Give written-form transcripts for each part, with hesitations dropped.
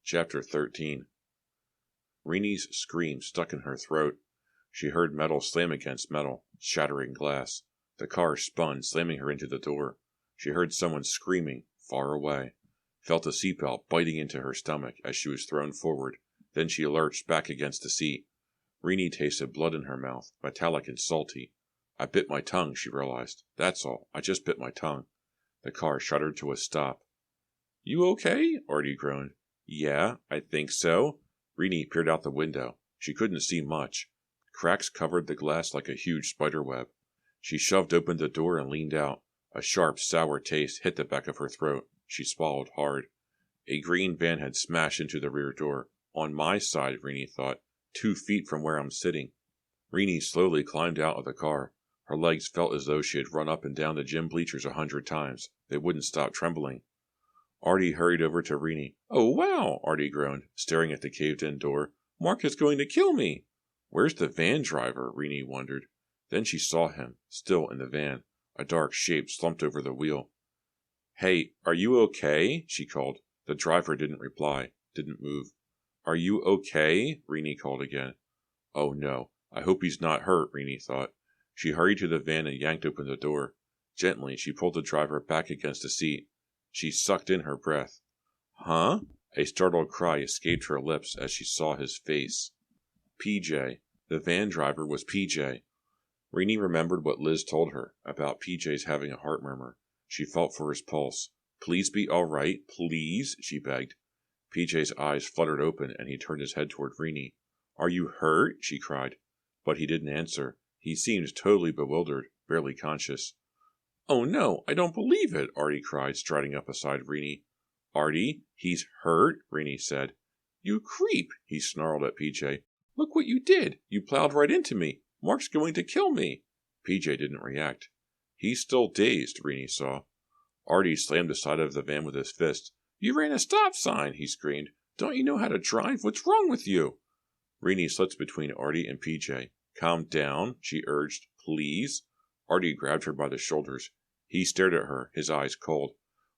Chapter 13. Reenie's scream stuck in her throat. She heard metal slam against metal, shattering glass. The car spun, slamming her into the door. She heard someone screaming, far away. Felt a seatbelt biting into her stomach as she was thrown forward. Then she lurched back against the seat. Reenie tasted blood in her mouth, metallic and salty. I bit my tongue, she realized. That's all. I just bit my tongue. The car shuddered to a stop. You okay? Artie groaned. Yeah, I think so. Reenie peered out the window. She couldn't see much. Cracks covered the glass like a huge spider web. She shoved open the door and leaned out. A sharp, sour taste hit the back of her throat. She swallowed hard. A green van had smashed into the rear door. On my side, Reenie thought, 2 feet from where I'm sitting. Reenie slowly climbed out of the car. Her legs felt as though she had run up and down the gym bleachers 100 times. They wouldn't stop trembling. Artie hurried over to Reenie. Oh, wow, Artie groaned, staring at the caved-in door. Mark is going to kill me. Where's the van driver? Reenie wondered. Then she saw him, still in the van. A dark shape slumped over the wheel. Hey, are you okay? She called. The driver didn't reply, didn't move. Are you okay? Reenie called again. Oh no, I hope he's not hurt, Reenie thought. She hurried to the van and yanked open the door. Gently, she pulled the driver back against the seat. She sucked in her breath. Huh? A startled cry escaped her lips as she saw his face. PJ. The van driver was PJ. Reenie remembered what Liz told her about PJ's having a heart murmur. She felt for his pulse. Please be all right, please, she begged. PJ's eyes fluttered open and he turned his head toward Reenie. Are you hurt? She cried. But he didn't answer. He seemed totally bewildered, barely conscious. Oh no, I don't believe it, Artie cried, striding up beside Reenie. Artie, he's hurt, Reenie said. You creep, he snarled at PJ. Look what you did. You plowed right into me. Mark's going to kill me. PJ didn't react. He's still dazed, Reenie saw. Artie slammed the side of the van with his fist. You ran a stop sign, he screamed. Don't you know how to drive? What's wrong with you? Reenie slipped between Artie and PJ. Calm down, she urged. Please. Artie grabbed her by the shoulders. He stared at her, his eyes cold.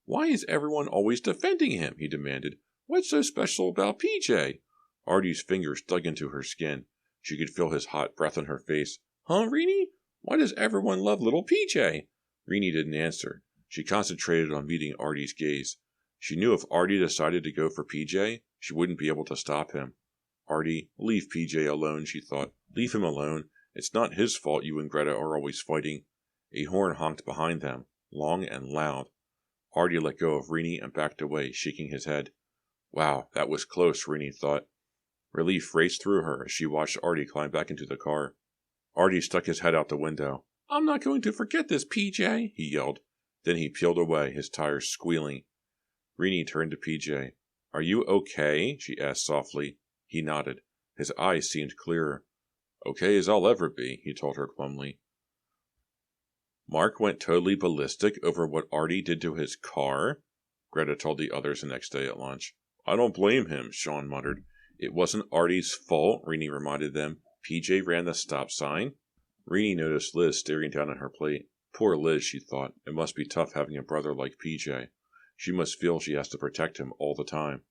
Why is everyone always defending him? He demanded. What's so special about PJ? Artie's fingers dug into her skin. She could feel his hot breath on her face. Huh, Reenie? Why does everyone love little PJ? Reenie didn't answer. She concentrated on meeting Artie's gaze. She knew if Artie decided to go for PJ, she wouldn't be able to stop him. Artie, leave PJ alone, she thought. Leave him alone. It's not his fault you and Greta are always fighting. A horn honked behind them, long and loud. Artie let go of Reenie and backed away, shaking his head. Wow, that was close, Reenie thought. Relief raced through her as she watched Artie climb back into the car. Artie stuck his head out the window. I'm not going to forget this, PJ, he yelled. Then he peeled away, his tires squealing. Reenie turned to PJ. Are you okay? She asked softly. He nodded. His eyes seemed clearer. Okay as I'll ever be, he told her glumly. Mark went totally ballistic over what Artie did to his car? Greta told the others the next day at lunch. I don't blame him, Sean muttered. It wasn't Artie's fault, Reenie reminded them. PJ ran the stop sign. Reenie noticed Liz staring down at her plate. Poor Liz, she thought. It must be tough having a brother like PJ. She must feel she has to protect him all the time.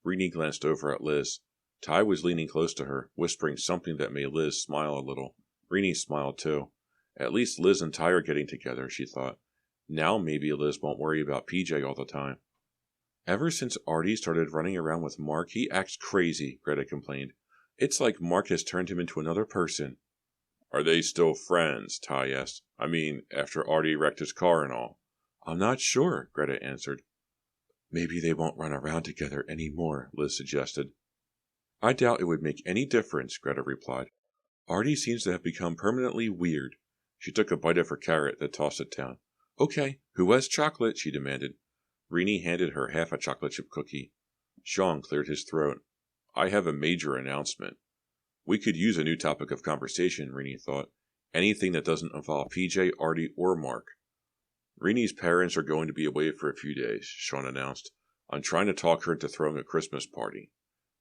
Reenie glanced over at Liz. Ty was leaning close to her, whispering something that made Liz smile a little. Reenie smiled too. At least Liz and Ty are getting together, she thought. Now maybe Liz won't worry about PJ all the time. Ever since Artie started running around with Mark, he acts crazy, Greta complained. It's like Mark has turned him into another person. Are they still friends? Ty asked. I mean, after Artie wrecked his car and all. I'm not sure, Greta answered. Maybe they won't run around together anymore, Liz suggested. I doubt it would make any difference, Greta replied. Artie seems to have become permanently weird. She took a bite of her carrot, then tossed it down. Okay, who has chocolate? She demanded. Reenie handed her half a chocolate chip cookie. Sean cleared his throat. I have a major announcement. We could use a new topic of conversation, Reenie thought. Anything that doesn't involve PJ, Artie, or Mark. Reenie's parents are going to be away for a few days, Sean announced. I'm trying to talk her into throwing a Christmas party.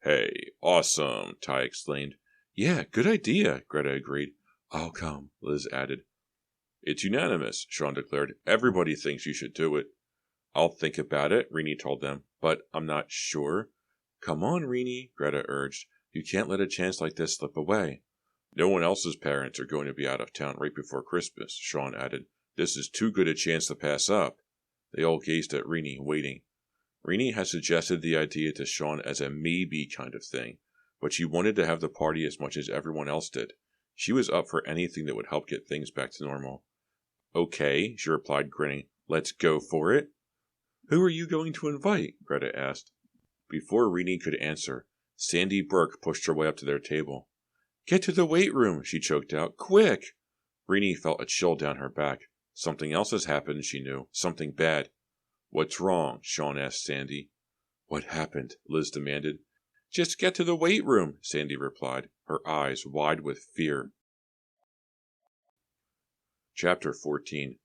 Hey, awesome, Ty exclaimed. Yeah, good idea, Greta agreed. I'll come, Liz added. It's unanimous, Sean declared. Everybody thinks you should do it. I'll think about it, Reenie told them, but I'm not sure. Come on, Rini, Greta urged. You can't let a chance like this slip away. No one else's parents are going to be out of town right before Christmas, Sean added. This is too good a chance to pass up. They all gazed at Rini, waiting. Rini had suggested the idea to Sean as a maybe kind of thing, but she wanted to have the party as much as everyone else did. She was up for anything that would help get things back to normal. Okay, she replied, grinning. Let's go for it. Who are you going to invite? Greta asked. Before Rini could answer, Sandy Burke pushed her way up to their table. Get to the weight room, she choked out. Quick! Rini felt a chill down her back. Something else has happened, she knew. Something bad. What's wrong? Sean asked Sandy. What happened? Liz demanded. Just get to the weight room, Sandy replied, her eyes wide with fear. Chapter 14.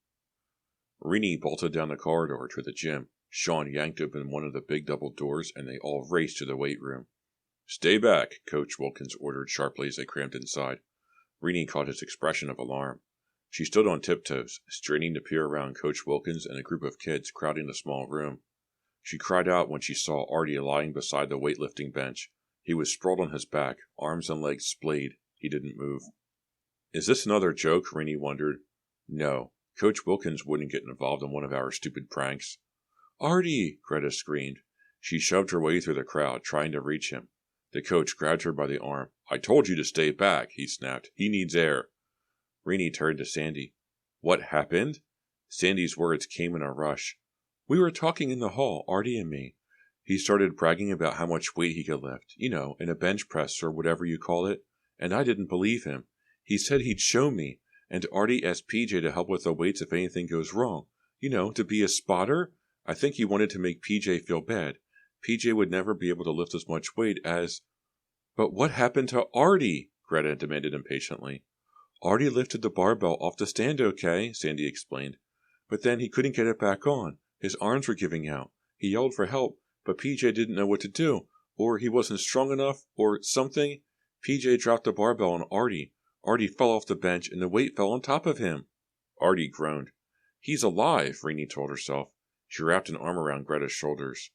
Rini bolted down the corridor to the gym. Sean yanked open one of the big double doors, and they all raced to the weight room. Stay back, Coach Wilkins ordered sharply as they crammed inside. Rini caught his expression of alarm. She stood on tiptoes, straining to peer around Coach Wilkins and a group of kids crowding the small room. She cried out when she saw Artie lying beside the weightlifting bench. He was sprawled on his back, arms and legs splayed. He didn't move. Is this another joke? Rini wondered. No, Coach Wilkins wouldn't get involved in one of our stupid pranks. Artie! Greta screamed. She shoved her way through the crowd, trying to reach him. The coach grabbed her by the arm. I told you to stay back, he snapped. He needs air. Rini turned to Sandy. What happened? Sandy's words came in a rush. We were talking in the hall, Artie and me. He started bragging about how much weight he could lift, in a bench press or whatever you call it, and I didn't believe him. He said he'd show me, and Artie asked PJ to help with the weights if anything goes wrong. To be a spotter? I think he wanted to make PJ feel bad. PJ would never be able to lift as much weight as... But what happened to Artie? Greta demanded impatiently. Artie lifted the barbell off the stand okay, Sandy explained. But then he couldn't get it back on. His arms were giving out. He yelled for help, but PJ didn't know what to do. Or he wasn't strong enough, or something. PJ dropped the barbell on Artie. Artie fell off the bench and the weight fell on top of him. Artie groaned. He's alive, Rini told herself. She wrapped an arm around Greta's shoulders.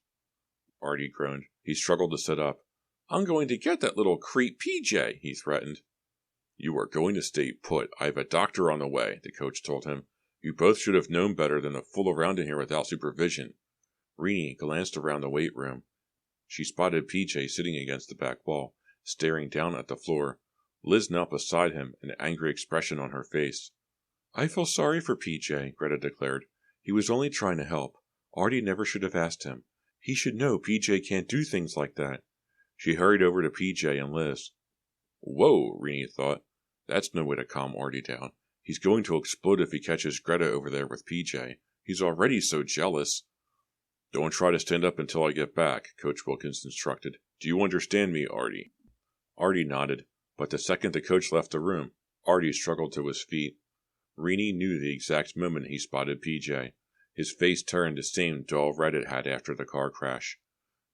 Artie groaned. He struggled to sit up. I'm going to get that little creep PJ, he threatened. You are going to stay put. I have a doctor on the way, the coach told him. You both should have known better than to fool around in here without supervision. Rini glanced around the weight room. She spotted PJ sitting against the back wall, staring down at the floor. Liz knelt beside him, an angry expression on her face. I feel sorry for PJ, Greta declared. He was only trying to help. Artie never should have asked him. He should know PJ can't do things like that. She hurried over to PJ and Liz. Whoa, Rini thought. That's no way to calm Artie down. He's going to explode if he catches Greta over there with PJ. He's already so jealous. Don't try to stand up until I get back, Coach Wilkins instructed. Do you understand me, Artie? Artie nodded, but the second the coach left the room, Artie struggled to his feet. Rini knew the exact moment he spotted PJ. His face turned the same dull red it had after the car crash.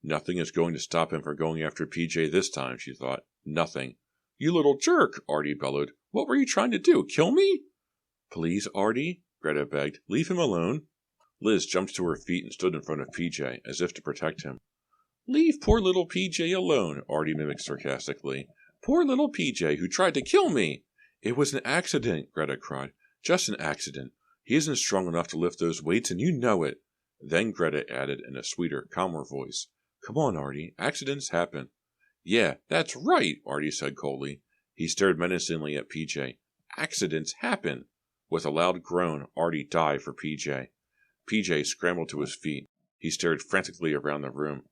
Nothing is going to stop him from going after PJ this time, she thought. Nothing. You little jerk, Artie bellowed. What were you trying to do, kill me? Please, Artie, Greta begged. Leave him alone. Liz jumped to her feet and stood in front of PJ, as if to protect him. Leave poor little PJ alone, Artie mimicked sarcastically. Poor little PJ who tried to kill me. It was an accident, Greta cried. Just an accident. He isn't strong enough to lift those weights, and you know it. Then Greta added in a sweeter, calmer voice. Come on, Artie. Accidents happen. Yeah, that's right, Artie said coldly. He stared menacingly at PJ. Accidents happen. With a loud groan, Artie dived for PJ. PJ scrambled to his feet. He stared frantically around the room.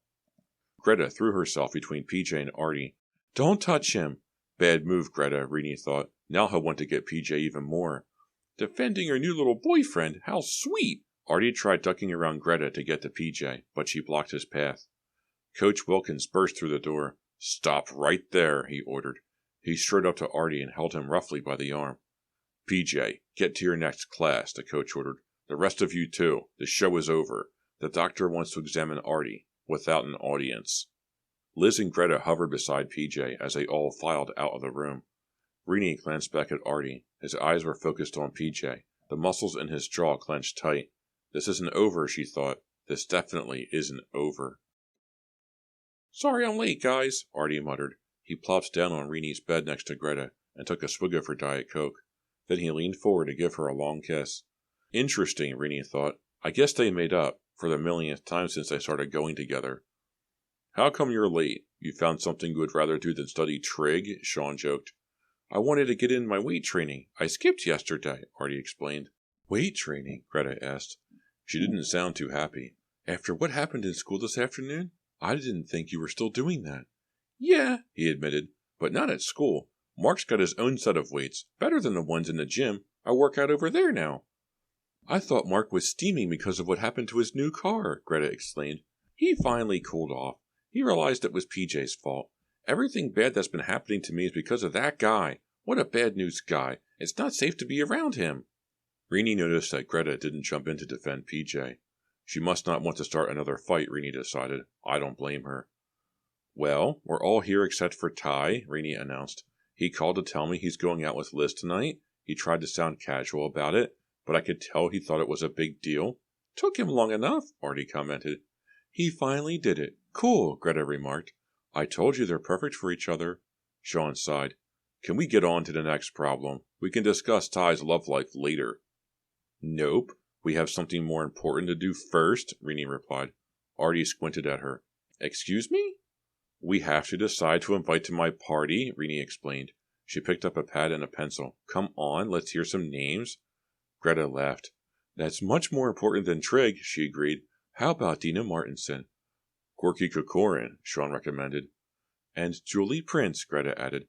Greta threw herself between PJ and Artie. Don't touch him. Bad move, Greta, Rini thought. Now he'll want to get PJ even more. Defending her new little boyfriend, how sweet! Artie tried ducking around Greta to get to PJ, but she blocked his path. Coach Wilkins burst through the door. Stop right there, he ordered. He strode up to Artie and held him roughly by the arm. PJ, get to your next class, the coach ordered. The rest of you too. The show is over. The doctor wants to examine Artie, without an audience. Liz and Greta hovered beside PJ as they all filed out of the room. Rini glanced back at Artie. His eyes were focused on PJ. The muscles in his jaw clenched tight. This isn't over, she thought. This definitely isn't over. Sorry I'm late, guys, Artie muttered. He plopped down on Reenie's bed next to Greta and took a swig of her Diet Coke. Then he leaned forward to give her a long kiss. Interesting, Reenie thought. I guess they made up, for the millionth time since they started going together. How come you're late? You found something you would rather do than study trig? Sean joked. I wanted to get in my weight training. I skipped yesterday, Artie explained. Weight training? Greta asked. She didn't sound too happy. After what happened in school this afternoon? I didn't think you were still doing that. Yeah, he admitted, but not at school. Mark's got his own set of weights, better than the ones in the gym. I work out over there now. I thought Mark was steaming because of what happened to his new car, Greta explained. He finally cooled off. He realized it was PJ's fault. Everything bad that's been happening to me is because of that guy. What a bad news guy. It's not safe to be around him. Reenie noticed that Greta didn't jump in to defend PJ. She must not want to start another fight, Reenie decided. I don't blame her. Well, we're all here except for Ty, Reenie announced. He called to tell me he's going out with Liz tonight. He tried to sound casual about it, but I could tell he thought it was a big deal. Took him long enough, Artie commented. He finally did it. Cool, Greta remarked. I told you they're perfect for each other. Sean sighed. Can we get on to the next problem? We can discuss Ty's love life later. Nope. We have something more important to do first, Reenie replied. Artie squinted at her. Excuse me? We have to decide to invite to my party, Reenie explained. She picked up a pad and a pencil. Come on, let's hear some names. Greta laughed. That's much more important than trig, she agreed. How about Dina Martinson? Gorky Kokorin, Sean recommended. And Julie Prince, Greta added.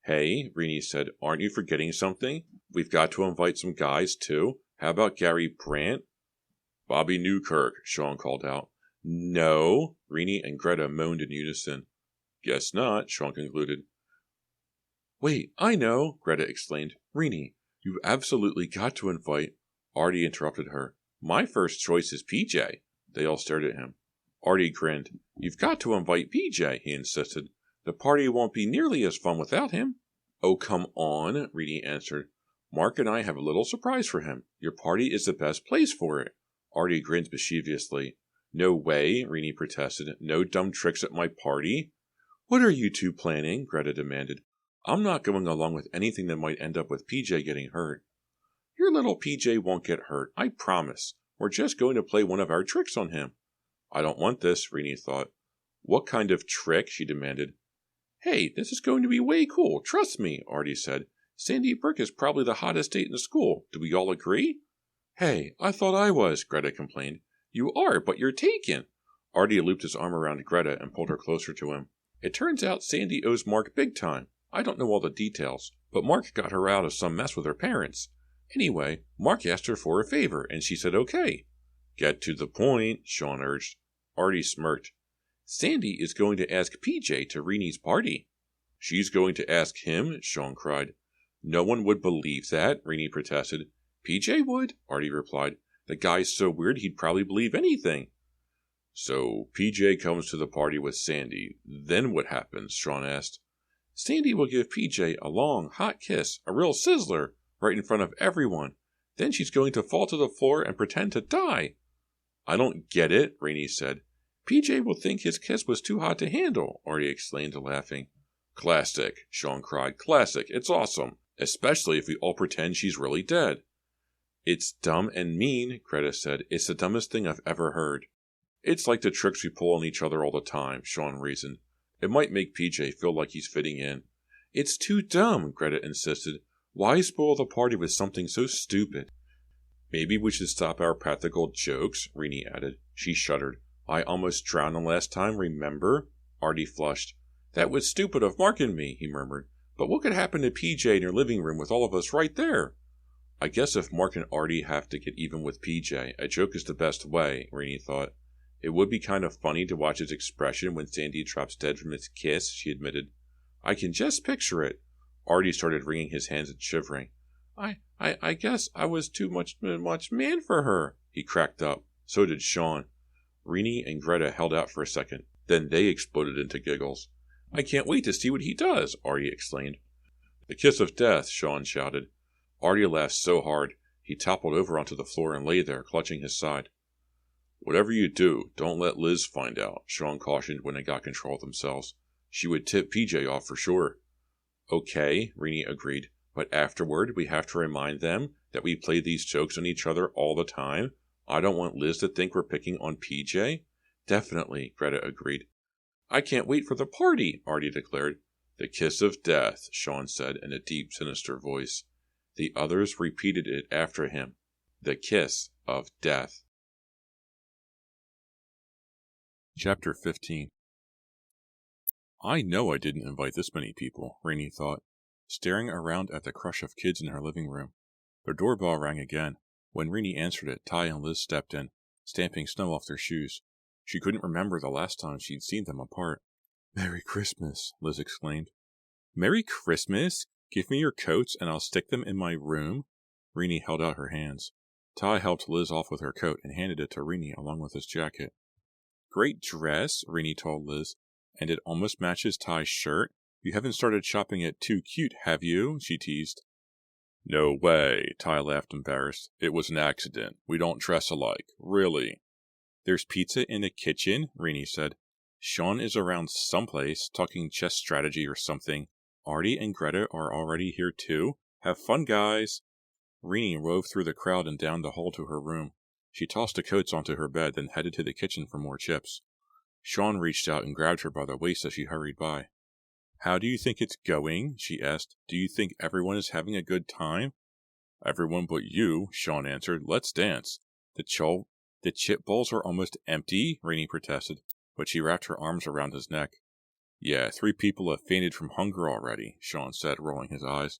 Hey, Reenie said, aren't you forgetting something? We've got to invite some guys, too. How about Gary Brandt? Bobby Newkirk, Sean called out. No, Reenie and Greta moaned in unison. Guess not, Sean concluded. Wait, I know, Greta exclaimed. Reenie, you've absolutely got to invite. Artie interrupted her. My first choice is PJ. They all stared at him. Artie grinned. You've got to invite PJ, he insisted. The party won't be nearly as fun without him. Oh, come on, Reenie answered. Mark and I have a little surprise for him. Your party is the best place for it. Artie grinned mischievously. No way, Reenie protested. No dumb tricks at my party. What are you two planning? Greta demanded. I'm not going along with anything that might end up with PJ getting hurt. Your little PJ won't get hurt, I promise. We're just going to play one of our tricks on him. I don't want this, Reenie thought. What kind of trick? She demanded. Hey, this is going to be way cool. Trust me, Artie said. Sandy Brick is probably the hottest date in the school. Do we all agree? Hey, I thought I was, Greta complained. You are, but you're taken. Artie looped his arm around Greta and pulled her closer to him. It turns out Sandy owes Mark big time. I don't know all the details, but Mark got her out of some mess with her parents. Anyway, Mark asked her for a favor, and she said okay. Get to the point, Sean urged. Artie smirked. Sandy is going to ask PJ to Reenie's party. She's going to ask him? Sean cried. No one would believe that, Reenie protested. PJ would, Artie replied. The guy's so weird he'd probably believe anything. So PJ comes to the party with Sandy. Then what happens? Sean asked. Sandy will give PJ a long, hot kiss, a real sizzler, right in front of everyone. Then she's going to fall to the floor and pretend to die. I don't get it, Reenie said. PJ will think his kiss was too hot to handle, Artie explained, laughing. Classic, Sean cried. Classic. It's awesome. Especially if we all pretend she's really dead. It's dumb and mean, Greta said. It's the dumbest thing I've ever heard. It's like the tricks we pull on each other all the time, Sean reasoned. It might make PJ feel like he's fitting in. It's too dumb, Greta insisted. Why spoil the party with something so stupid? Maybe we should stop our practical jokes, Reenie added. She shuddered. I almost drowned the last time, remember? Artie flushed. That was stupid of Mark and me, he murmured. But what could happen to PJ in your living room with all of us right there? I guess if Mark and Artie have to get even with PJ, a joke is the best way, Reenie thought. It would be kind of funny to watch his expression when Sandy drops dead from his kiss, she admitted. I can just picture it. Artie started wringing his hands and shivering. I guess I was too much man for her, he cracked up. So did Sean. Reenie and Greta held out for a second. Then they exploded into giggles. I can't wait to see what he does, Artie exclaimed. The kiss of death, Sean shouted. Artie laughed so hard, he toppled over onto the floor and lay there, clutching his side. Whatever you do, don't let Liz find out, Sean cautioned when they got control of themselves. She would tip PJ off for sure. Okay, Rini agreed, but afterward we have to remind them that we play these jokes on each other all the time. I don't want Liz to think we're picking on PJ. Definitely, Greta agreed. I can't wait for the party, Artie declared. The kiss of death, Sean said in a deep, sinister voice. The others repeated it after him. The kiss of death. Chapter 15. I know I didn't invite this many people, Rainey thought, staring around at the crush of kids in her living room. Their doorbell rang again. When Rainey answered it, Ty and Liz stepped in, stamping snow off their shoes. She couldn't remember the last time she'd seen them apart. Merry Christmas, Liz exclaimed. Merry Christmas? Give me your coats and I'll stick them in my room? Rainey held out her hands. Ty helped Liz off with her coat and handed it to Rainey along with his jacket. Great dress, Rainey told Liz, and it almost matches Ty's shirt. You haven't started shopping at Too Cute, have you? She teased. No way, Ty laughed embarrassed. It was an accident. We don't dress alike. Really. There's pizza in the kitchen, Rainey said. Sean is around someplace, talking chess strategy or something. Artie and Greta are already here too. Have fun, guys. Rainey rove through the crowd and down the hall to her room. She tossed the coats onto her bed, then headed to the kitchen for more chips. Sean reached out and grabbed her by the waist as she hurried by. How do you think it's going? She asked. Do you think everyone is having a good time? Everyone but you, Sean answered. Let's dance. The chip bowls are almost empty, Rainey protested, but she wrapped her arms around his neck. Yeah, 3 people have fainted from hunger already, Sean said, rolling his eyes.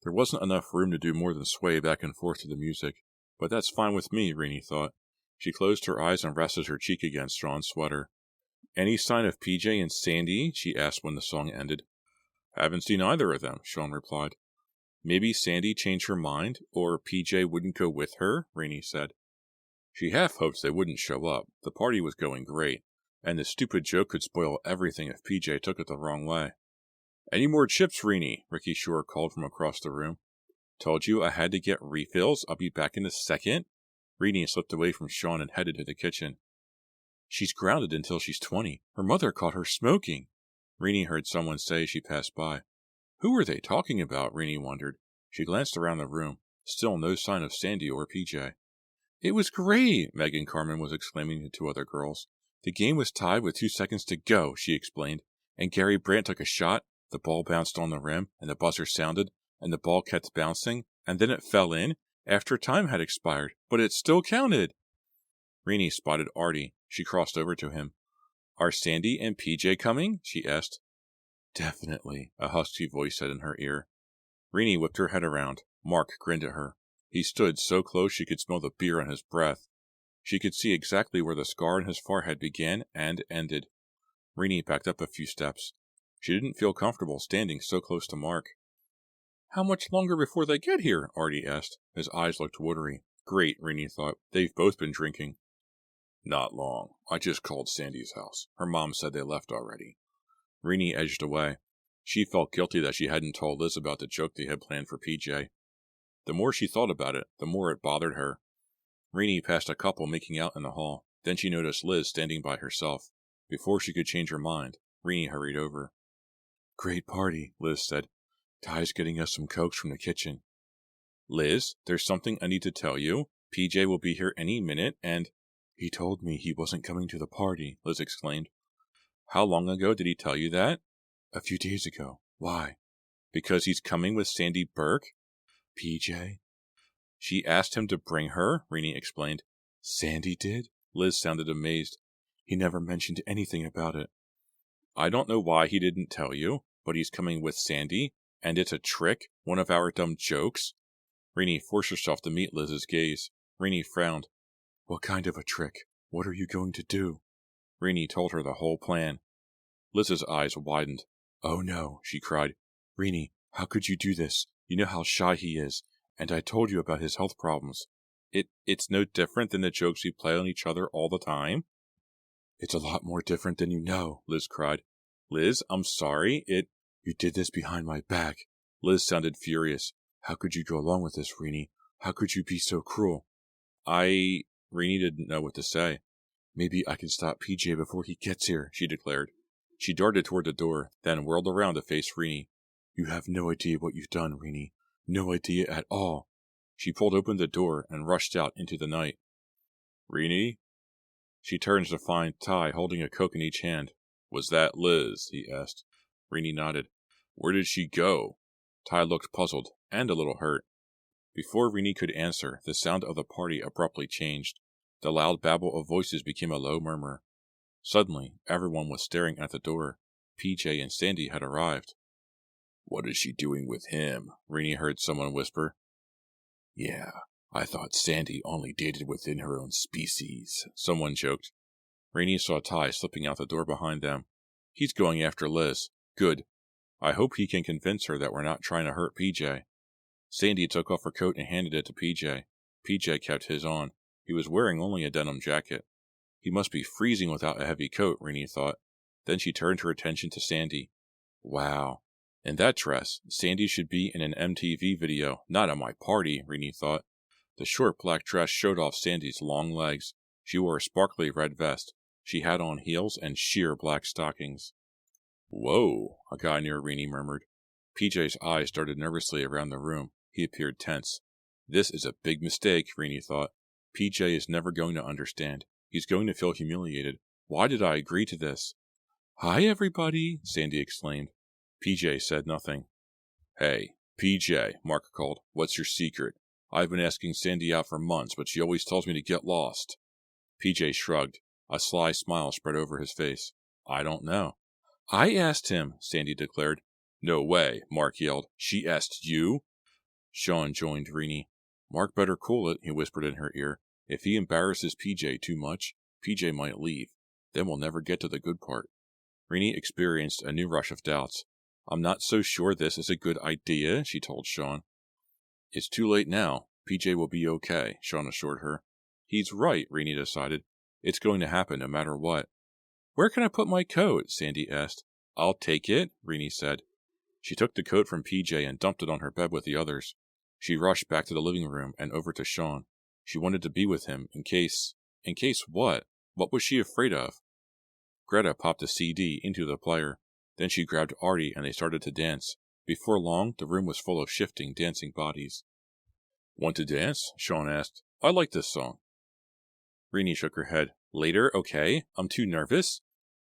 There wasn't enough room to do more than sway back and forth to the music, but that's fine with me, Rainey thought. She closed her eyes and rested her cheek against Sean's sweater. Any sign of PJ and Sandy? She asked when the song ended. Haven't seen either of them, Sean replied. Maybe Sandy changed her mind, or PJ wouldn't go with her, Rainey said. She half hoped they wouldn't show up. The party was going great, and the stupid joke could spoil everything if PJ took it the wrong way. Any more chips, Rainey? Ricky Shore called from across the room. Told you I had to get refills. I'll be back in a second. Rainey slipped away from Sean and headed to the kitchen. She's grounded until she's 20. Her mother caught her smoking. Rainey heard someone say as she passed by. Who were they talking about? Rainey wondered. She glanced around the room. Still no sign of Sandy or PJ. It was great, Megan Carmen was exclaiming to 2 other girls. The game was tied with 2 seconds to go, she explained, and Gary Brandt took a shot. The ball bounced on the rim, and the buzzer sounded, and the ball kept bouncing, and then it fell in after time had expired, but it still counted. Rainey spotted Artie. She crossed over to him. Are Sandy and PJ coming? She asked. Definitely, a husky voice said in her ear. Rainey whipped her head around. Mark grinned at her. He stood so close she could smell the beer on his breath. She could see exactly where the scar on his forehead began and ended. Rainey backed up a few steps. She didn't feel comfortable standing so close to Mark. How much longer before they get here? Artie asked. His eyes looked watery. Great, Rainey thought. They've both been drinking. Not long. I just called Sandy's house. Her mom said they left already. Rainey edged away. She felt guilty that she hadn't told Liz about the joke they had planned for PJ. The more she thought about it, the more it bothered her. Rainey passed a couple making out in the hall. Then she noticed Liz standing by herself. Before she could change her mind, Rainey hurried over. Great party, Liz said. Ty's getting us some Cokes from the kitchen. Liz, there's something I need to tell you. PJ will be here any minute, and... He told me he wasn't coming to the party, Liz exclaimed. How long ago did he tell you that? A few days ago. Why? Because he's coming with Sandy Burke? PJ? She asked him to bring her, Rainey explained. Sandy did? Liz sounded amazed. He never mentioned anything about it. I don't know why he didn't tell you, but he's coming with Sandy, and it's a trick, one of our dumb jokes. Rainey forced herself to meet Liz's gaze. Rainey frowned. What kind of a trick? What are you going to do? Rainey told her the whole plan. Liz's eyes widened. Oh no, she cried. Rainey, how could you do this? You know how shy he is, and I told you about his health problems. It's no different than the jokes we play on each other all the time? It's a lot more different than you know, Liz cried. Liz, I'm sorry, You did this behind my back. Liz sounded furious. How could you go along with this, Rainey? How could you be so cruel? Rini didn't know what to say. Maybe I can stop PJ before he gets here, she declared. She darted toward the door, then whirled around to face Rini. You have no idea what you've done, Rini. No idea at all. She pulled open the door and rushed out into the night. Rini? She turns to find Ty holding a Coke in each hand. Was that Liz? He asked. Rini nodded. Where did she go? Ty looked puzzled and a little hurt. Before Rini could answer, the sound of the party abruptly changed. The loud babble of voices became a low murmur. Suddenly, everyone was staring at the door. PJ and Sandy had arrived. What is she doing with him? Rini heard someone whisper. Yeah, I thought Sandy only dated within her own species, someone joked. Rini saw Ty slipping out the door behind them. He's going after Liz. Good. I hope he can convince her that we're not trying to hurt PJ. Sandy took off her coat and handed it to PJ. PJ kept his on. He was wearing only a denim jacket. He must be freezing without a heavy coat, Rini thought. Then she turned her attention to Sandy. Wow. In that dress, Sandy should be in an MTV video, not at my party, Rini thought. The short black dress showed off Sandy's long legs. She wore a sparkly red vest. She had on heels and sheer black stockings. Whoa, a guy near Rini murmured. PJ's eyes darted nervously around the room. He appeared tense. This is a big mistake, Rini thought. PJ is never going to understand. He's going to feel humiliated. Why did I agree to this? Hi, everybody, Sandy exclaimed. PJ said nothing. Hey, PJ, Mark called. What's your secret? I've been asking Sandy out for months, but she always tells me to get lost. PJ shrugged. A sly smile spread over his face. I don't know. I asked him, Sandy declared. No way, Mark yelled. She asked you? Sean joined Rini. Mark better cool it, he whispered in her ear. If he embarrasses PJ too much, PJ might leave. Then we'll never get to the good part. Rini experienced a new rush of doubts. I'm not so sure this is a good idea, she told Sean. It's too late now. PJ will be okay, Sean assured her. He's right, Rini decided. It's going to happen no matter what. Where can I put my coat? Sandy asked. I'll take it, Rini said. She took the coat from PJ and dumped it on her bed with the others. She rushed back to the living room and over to Sean. She wanted to be with him in case... In case what? What was she afraid of? Greta popped a CD into the player. Then she grabbed Artie and they started to dance. Before long, the room was full of shifting, dancing bodies. Want to dance? Sean asked. I like this song. Rini shook her head. Later, okay? I'm too nervous.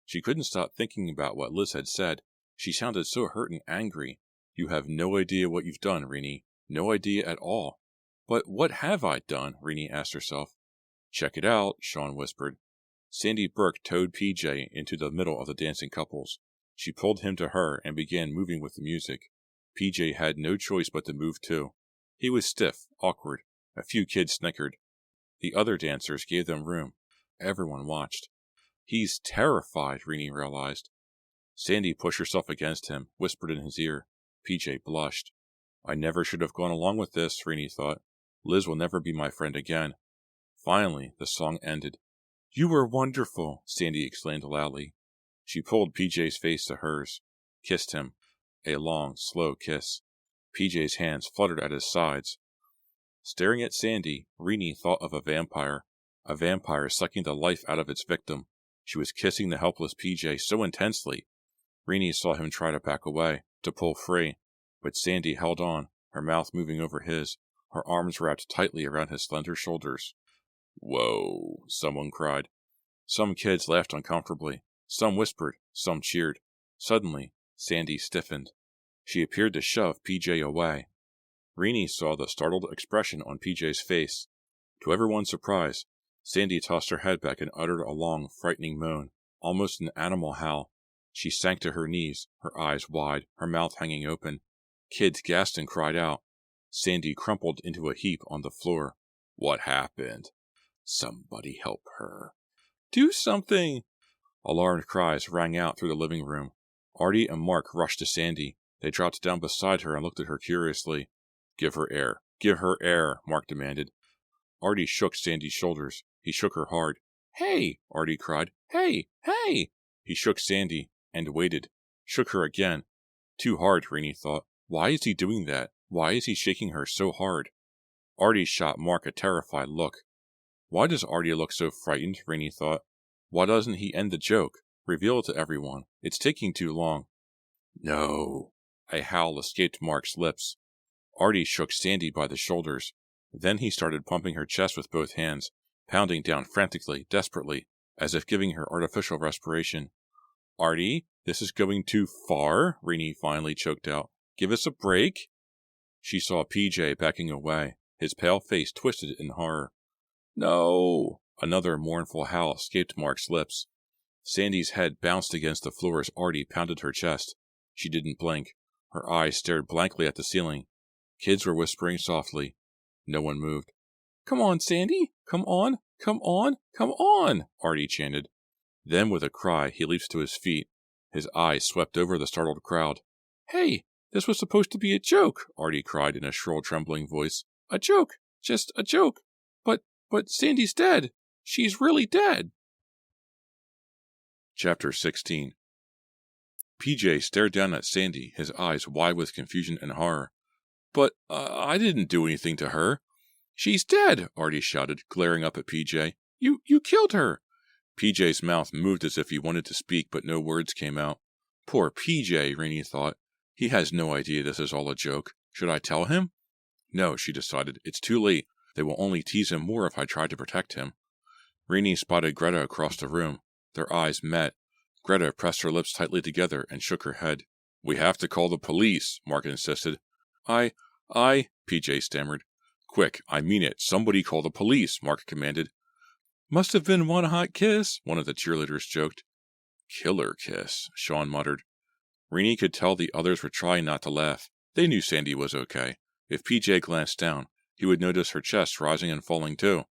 She couldn't stop thinking about what Liz had said. She sounded so hurt and angry. You have no idea what you've done, Rini. No idea at all. But what have I done? Rini asked herself. Check it out, Sean whispered. Sandy Burke towed PJ into the middle of the dancing couples. She pulled him to her and began moving with the music. PJ had no choice but to move too. He was stiff, awkward. A few kids snickered. The other dancers gave them room. Everyone watched. He's terrified, Rini realized. Sandy pushed herself against him, whispered in his ear. PJ blushed. I never should have gone along with this, Rini thought. Liz will never be my friend again. Finally, the song ended. You were wonderful, Sandy exclaimed loudly. She pulled PJ's face to hers, kissed him. A long, slow kiss. PJ's hands fluttered at his sides. Staring at Sandy, Rini thought of a vampire sucking the life out of its victim. She was kissing the helpless PJ so intensely. Rini saw him try to back away, to pull free, but Sandy held on, her mouth moving over his, her arms wrapped tightly around his slender shoulders. Whoa, someone cried. Some kids laughed uncomfortably. Some whispered, some cheered. Suddenly, Sandy stiffened. She appeared to shove PJ away. Rini saw the startled expression on PJ's face. To everyone's surprise, Sandy tossed her head back and uttered a long, frightening moan, almost an animal howl. She sank to her knees, her eyes wide, her mouth hanging open. Kids gasped and cried out. Sandy crumpled into a heap on the floor. What happened? Somebody help her. Do something! Alarmed cries rang out through the living room. Artie and Mark rushed to Sandy. They dropped down beside her and looked at her curiously. Give her air. Give her air, Mark demanded. Artie shook Sandy's shoulders. He shook her hard. Hey! Artie cried. Hey! Hey! He shook Sandy and waited. Shook her again. Too hard, Rini thought. Why is he doing that? Why is he shaking her so hard? Artie shot Mark a terrified look. Why does Artie look so frightened, Rainey thought. Why doesn't he end the joke? Reveal it to everyone. It's taking too long. No. A howl escaped Mark's lips. Artie shook Sandy by the shoulders. Then he started pumping her chest with both hands, pounding down frantically, desperately, as if giving her artificial respiration. Artie, this is going too far, Rainey finally choked out. Give us a break. She saw PJ backing away, his pale face twisted in horror. No! Another mournful howl escaped Mark's lips. Sandy's head bounced against the floor as Artie pounded her chest. She didn't blink. Her eyes stared blankly at the ceiling. Kids were whispering softly. No one moved. Come on, Sandy! Come on! Come on! Come on! Artie chanted. Then with a cry, he leaped to his feet. His eyes swept over the startled crowd. Hey! This was supposed to be a joke! Artie cried in a shrill, trembling voice. A joke! Just a joke! But Sandy's dead! She's really dead! Chapter 16. PJ stared down at Sandy, his eyes wide with confusion and horror. But I didn't do anything to her. She's dead! Artie shouted, glaring up at PJ. You killed her! PJ's mouth moved as if he wanted to speak, but no words came out. Poor PJ, Rainey thought. He has no idea this is all a joke. Should I tell him? No, she decided. It's too late. They will only tease him more if I try to protect him. Rainey spotted Greta across the room. Their eyes met. Greta pressed her lips tightly together and shook her head. We have to call the police, Mark insisted. I, PJ stammered. Quick, I mean it. Somebody call the police, Mark commanded. Must have been one hot kiss, one of the cheerleaders joked. Killer kiss, Sean muttered. Rainey could tell the others were trying not to laugh. They knew Sandy was okay. If PJ glanced down, he would notice her chest rising and falling too.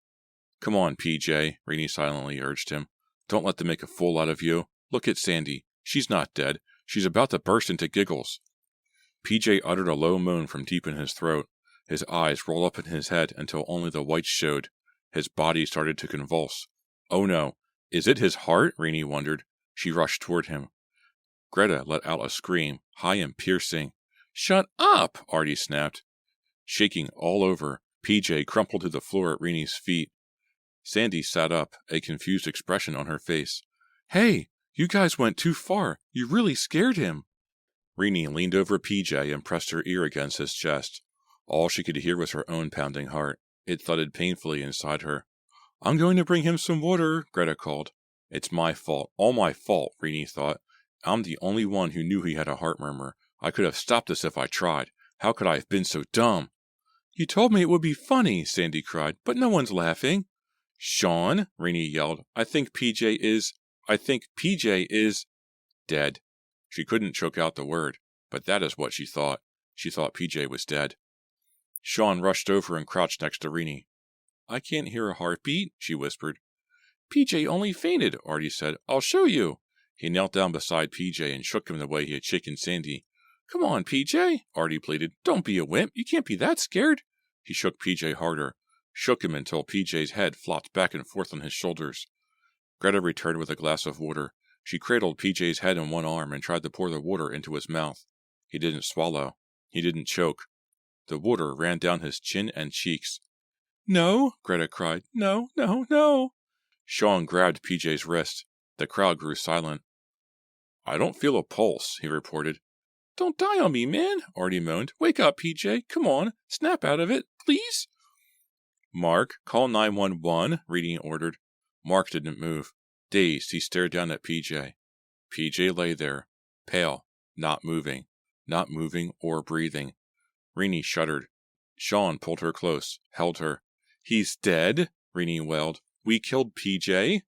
Come on, PJ, Rainey silently urged him. Don't let them make a fool out of you. Look at Sandy. She's not dead. She's about to burst into giggles. PJ uttered a low moan from deep in his throat. His eyes rolled up in his head until only the whites showed. His body started to convulse. Oh no. Is it his heart? Rainey wondered. She rushed toward him. Greta let out a scream, high and piercing. Shut up! Artie snapped. Shaking all over, PJ crumpled to the floor at Rainey's feet. Sandy sat up, a confused expression on her face. Hey, you guys went too far. You really scared him. Rainey leaned over PJ and pressed her ear against his chest. All she could hear was her own pounding heart. It thudded painfully inside her. I'm going to bring him some water, Greta called. It's my fault, all my fault, Rainey thought. I'm the only one who knew he had a heart murmur. I could have stopped this if I tried. How could I have been so dumb? You told me it would be funny, Sandy cried, but no one's laughing. Sean, Rainey yelled, I think PJ is dead. She couldn't choke out the word, but that is what she thought. She thought PJ was dead. Sean rushed over and crouched next to Rainey. I can't hear a heartbeat, she whispered. PJ only fainted, Artie said. I'll show you. He knelt down beside PJ and shook him the way he had shaken Sandy. Come on, PJ, Artie pleaded. Don't be a wimp. You can't be that scared. He shook PJ harder, shook him until PJ's head flopped back and forth on his shoulders. Greta returned with a glass of water. She cradled PJ's head in one arm and tried to pour the water into his mouth. He didn't swallow. He didn't choke. The water ran down his chin and cheeks. No, Greta cried. No, no, no. Sean grabbed PJ's wrist. The crowd grew silent. I don't feel a pulse, he reported. Don't die on me, man, Artie moaned. Wake up, PJ. Come on. Snap out of it, please. Mark, call 911, Rainey ordered. Mark didn't move. Dazed, he stared down at PJ. PJ lay there, pale, not moving or breathing. Rainey shuddered. Sean pulled her close, held her. He's dead, Rainey wailed. We killed PJ?